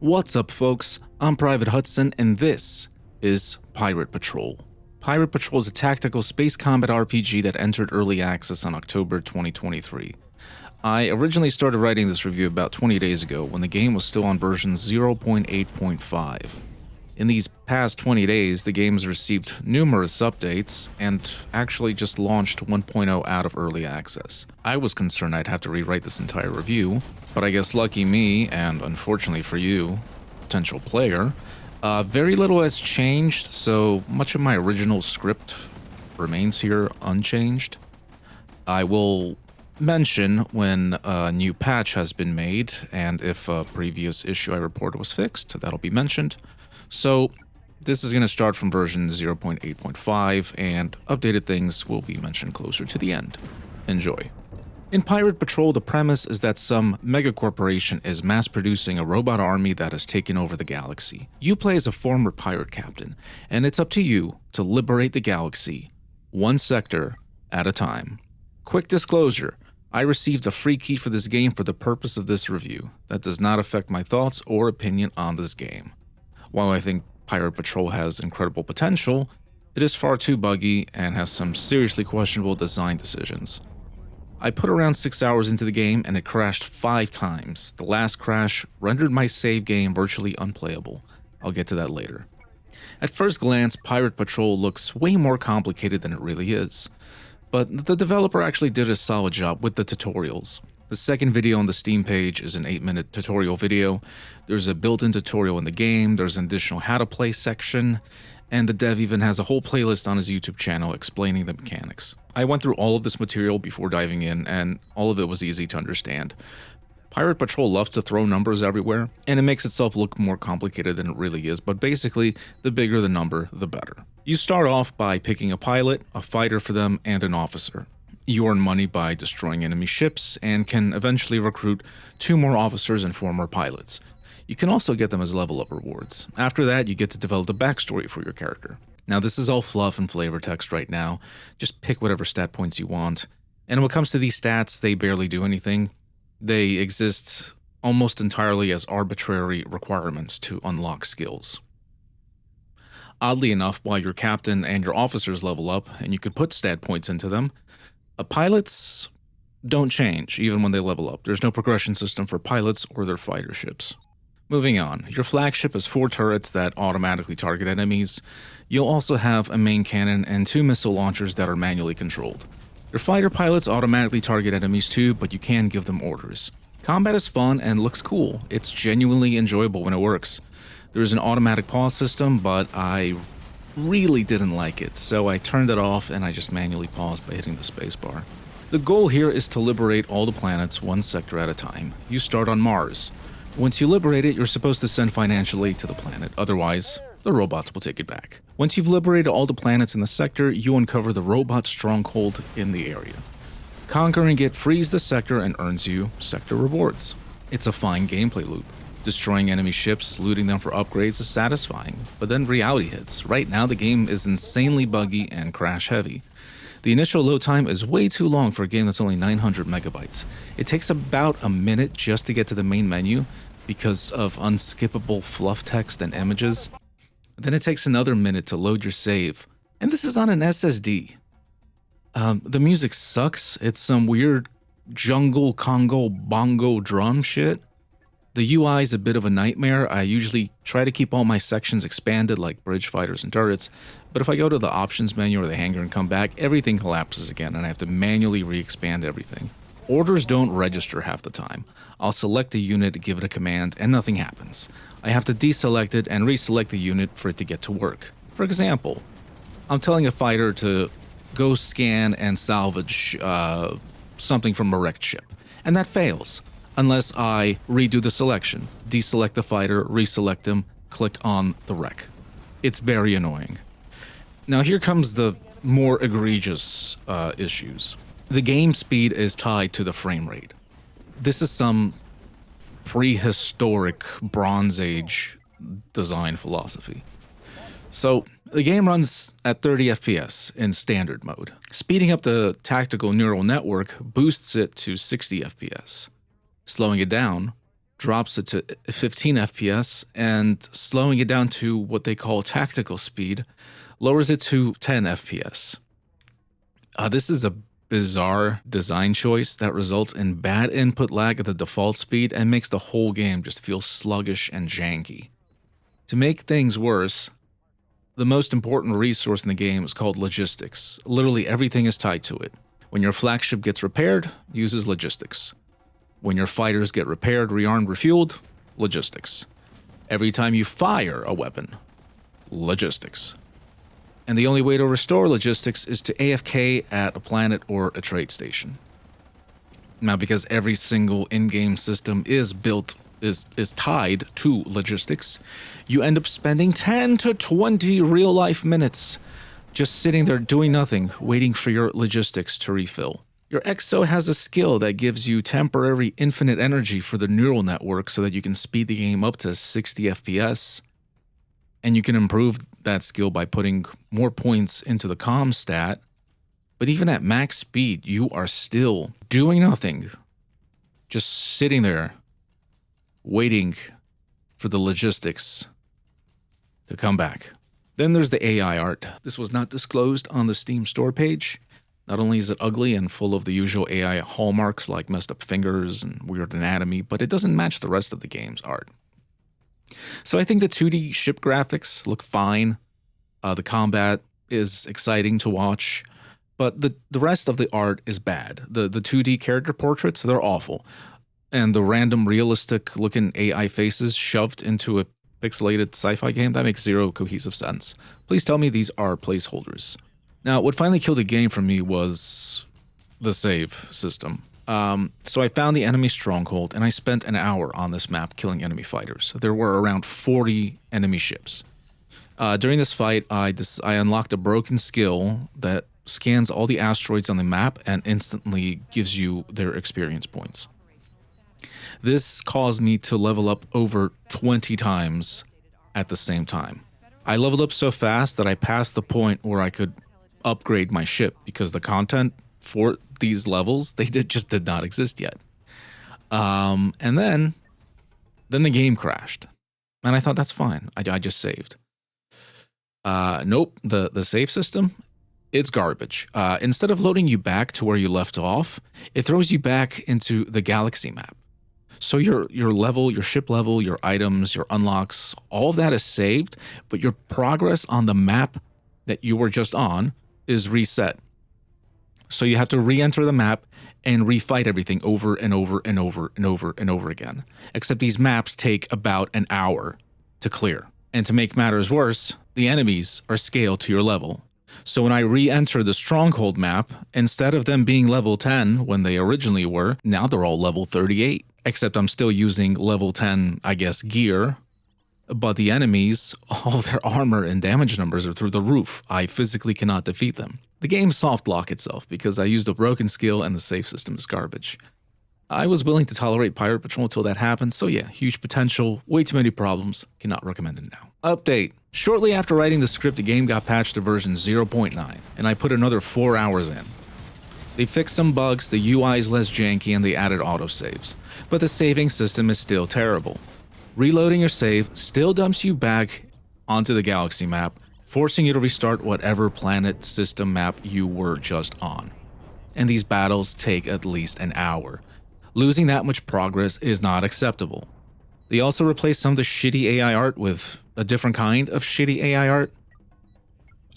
What's up, folks? I'm Private Hudson, and this is Pirate Patrol. Pirate Patrol is a tactical space combat RPG that entered early access on October 2023. I originally started writing this review about 20 days ago when the game was still on version 0.8.5. In these past 20 days, the game has received numerous updates and actually just launched 1.0 out of early access. I was concerned I'd have to rewrite this entire review, but I guess lucky me, and unfortunately for you, potential player, very little has changed, so much of my original script remains here unchanged. I will mention when a new patch has been made, and if a previous issue I reported was fixed, that'll be mentioned. So this is going to start from version 0.8.5, and updated things will be mentioned closer to the end. Enjoy. In Pirate Patrol, the premise is that some megacorporation is mass-producing a robot army that has taken over the galaxy. You play as a former pirate captain, and it's up to you to liberate the galaxy, one sector at a time. Quick disclosure, I received a free key for this game for the purpose of this review. That does not affect my thoughts or opinion on this game. While I think Pirate Patrol has incredible potential, it is far too buggy and has some seriously questionable design decisions. I put around 6 hours into the game and it crashed 5 times. The last crash rendered my save game virtually unplayable. I'll get to that later. At first glance, Pirate Patrol looks way more complicated than it really is, but the developer actually did a solid job with the tutorials. The second video on the Steam page is an 8-minute tutorial video. There's a built-in tutorial in the game, there's an additional how to play section, and the dev even has a whole playlist on his YouTube channel explaining the mechanics. I went through all of this material before diving in, and all of it was easy to understand. Pirate Patrol loves to throw numbers everywhere, and it makes itself look more complicated than it really is, but basically, the bigger the number, the better. You start off by picking a pilot, a fighter for them, and an officer. You earn money by destroying enemy ships, and can eventually recruit 2 more officers and 4 more pilots. You can also get them as level up rewards. After that, you get to develop a backstory for your character. Now, this is all fluff and flavor text right now. Just pick whatever stat points you want. And when it comes to these stats, they barely do anything. They exist almost entirely as arbitrary requirements to unlock skills. Oddly enough, while your captain and your officers level up, and you could put stat points into them, pilots don't change even when they level up. There's no progression system for pilots or their fighter ships. Moving on, your flagship has 4 turrets that automatically target enemies. You'll also have a main cannon and 2 missile launchers that are manually controlled. Your fighter pilots automatically target enemies too, but you can give them orders. Combat is fun and looks cool. It's genuinely enjoyable when it works. There's an automatic pause system, but I really didn't like it, so I turned it off and I just manually paused by hitting the spacebar. The goal here is to liberate all the planets one sector at a time. You start on Mars. Once you liberate it, you're supposed to send financial aid to the planet, otherwise, the robots will take it back. Once you've liberated all the planets in the sector, you uncover the robot stronghold in the area. Conquering it frees the sector and earns you sector rewards. It's a fine gameplay loop. Destroying enemy ships, looting them for upgrades is satisfying, but then reality hits. Right now the game is insanely buggy and crash heavy. The initial load time is way too long for a game that's only 900 megabytes. It takes about a minute just to get to the main menu because of unskippable fluff text and images. Then it takes another minute to load your save, and this is on an SSD. The music sucks. It's some weird jungle Congo bongo drum shit. The UI is a bit of a nightmare. I usually try to keep all my sections expanded like bridge fighters and turrets, but if I go to the options menu or the hangar and come back, everything collapses again and I have to manually re-expand everything. Orders don't register half the time. I'll select a unit, give it a command, and nothing happens. I have to deselect it and reselect the unit for it to get to work. For example, I'm telling a fighter to go scan and salvage something from a wrecked ship, and that fails. Unless I redo the selection, deselect the fighter, reselect him, click on the wreck. It's very annoying. Now here comes the more egregious issues. The game speed is tied to the frame rate. This is some prehistoric Bronze Age design philosophy. So the game runs at 30 FPS in standard mode. Speeding up the tactical neural network boosts it to 60 FPS. Slowing it down drops it to 15 FPS, and slowing it down to what they call tactical speed lowers it to 10 FPS. This is a bizarre design choice that results in bad input lag at the default speed and makes the whole game just feel sluggish and janky. To make things worse, the most important resource in the game is called logistics. Literally everything is tied to it. When your flagship gets repaired, uses logistics. When your fighters get repaired, rearmed, refueled, logistics. Every time you fire a weapon, logistics. And the only way to restore logistics is to AFK at a planet or a trade station. Now, because every single in-game system is tied to logistics, you end up spending 10 to 20 real-life minutes just sitting there doing nothing, waiting for your logistics to refill. Your Exo has a skill that gives you temporary infinite energy for the neural network so that you can speed the game up to 60 FPS. And you can improve that skill by putting more points into the comm stat. But even at max speed, you are still doing nothing. Just sitting there, waiting for the logistics to come back. Then there's the AI art. This was not disclosed on the Steam store page. Not only is it ugly and full of the usual AI hallmarks like messed up fingers and weird anatomy, but it doesn't match the rest of the game's art. So I think the 2D ship graphics look fine. The combat is exciting to watch, but the rest of the art is bad. The 2D character portraits, they're awful. And the random realistic looking AI faces shoved into a pixelated sci-fi game, that makes zero cohesive sense. Please tell me these are placeholders. Now, what finally killed the game for me was the save system. So I found the enemy stronghold, and I spent an hour on this map killing enemy fighters. There were around 40 enemy ships. During this fight, I unlocked a broken skill that scans all the asteroids on the map and instantly gives you their experience points. This caused me to level up over 20 times at the same time. I leveled up so fast that I passed the point where I could upgrade my ship because the content for these levels, just did not exist yet. And then the game crashed. And I thought, that's fine. I just saved. Nope, the save system, it's garbage. Instead of loading you back to where you left off, it throws you back into the galaxy map. So your level, your ship level, your items, your unlocks, all of that is saved, but your progress on the map that you were just on is reset. So you have to re-enter the map and refight everything over and over and over and over and over again. Except these maps take about an hour to clear. And to make matters worse, the enemies are scaled to your level. So when I re-enter the stronghold map, instead of them being level 10 when they originally were, now they're all level 38. Except I'm still using level 10, I guess, gear. But the enemies, all their armor and damage numbers are through the roof. I physically cannot defeat them. The game soft locked itself because I used a broken skill and the save system is garbage. I was willing to tolerate Pirate Patrol until that happened, so yeah, huge potential, way too many problems, cannot recommend it now. Update. Shortly after writing the script, the game got patched to version 0.9, and I put another 4 hours in. They fixed some bugs, the UI is less janky, and they added autosaves. But the saving system is still terrible. Reloading your save still dumps you back onto the galaxy map, forcing you to restart whatever planet system map you were just on. And these battles take at least an hour. Losing that much progress is not acceptable. They also replaced some of the shitty AI art with a different kind of shitty AI art.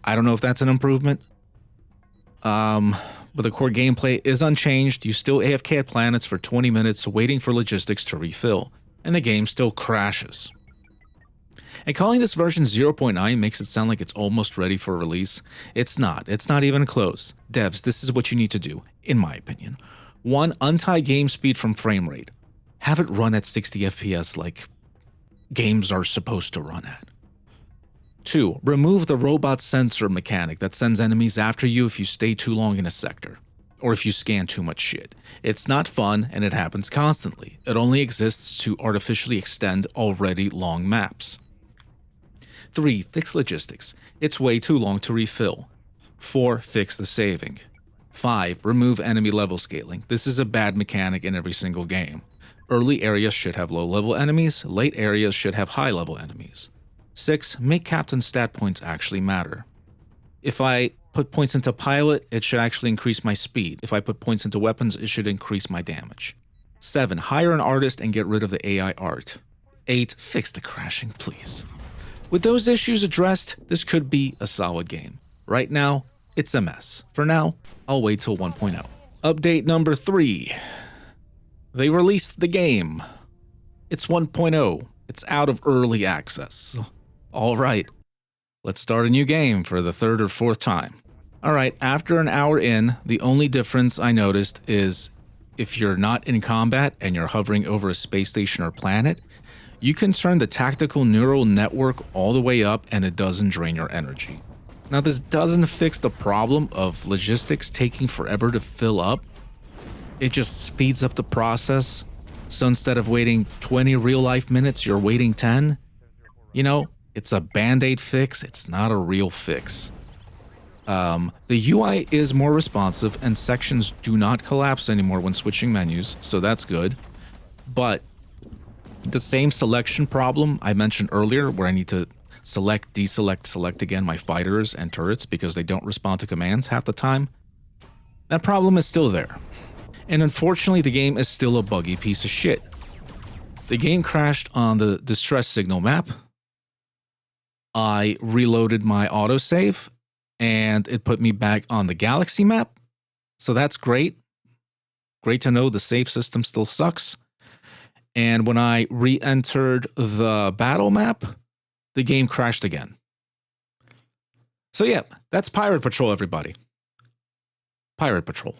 I don't know if that's an improvement. But the core gameplay is unchanged. You still AFK at planets for 20 minutes waiting for logistics to refill, and the game still crashes. And calling this version 0.9 makes it sound like it's almost ready for release. It's not. It's not even close. Devs, this is what you need to do, in my opinion. 1, untie game speed from frame rate. Have it run at 60 FPS like games are supposed to run at. 2, remove the robot sensor mechanic that sends enemies after you if you stay too long in a sector, or if you scan too much shit. It's not fun, and it happens constantly. It only exists to artificially extend already long maps. 3, fix logistics. It's way too long to refill. 4, fix the saving. 5, remove enemy level scaling. This is a bad mechanic in every single game. Early areas should have low-level enemies, late areas should have high-level enemies. 6. Make captain stat points actually matter. If I put points into pilot, it should actually increase my speed. If I put points into weapons, it should increase my damage. 7. Hire an artist and get rid of the AI art. 8. Fix the crashing, please. With those issues addressed, this could be a solid game. Right now, it's a mess. For now, I'll wait till 1.0. Update number 3. They released the game. It's 1.0. It's out of early access. All right, let's start a new game for the third or fourth time. All right, after an hour in, the only difference I noticed is if you're not in combat and you're hovering over a space station or planet, you can turn the tactical neural network all the way up and it doesn't drain your energy. Now, this doesn't fix the problem of logistics taking forever to fill up. It just speeds up the process. So instead of waiting 20 real-life minutes, you're waiting 10. You know, it's a band-aid fix. It's not a real fix. The UI is more responsive and sections do not collapse anymore when switching menus, so that's good. But the same selection problem I mentioned earlier, where I need to select, deselect, select again my fighters and turrets because they don't respond to commands half the time, that problem is still there. And unfortunately, the game is still a buggy piece of shit. The game crashed on the distress signal map. I reloaded my autosave, and it put me back on the galaxy map. So that's great. Great to know the save system still sucks. And when I re-entered the battle map, the game crashed again. So yeah, that's Pirate Patrol, everybody. Pirate Patrol.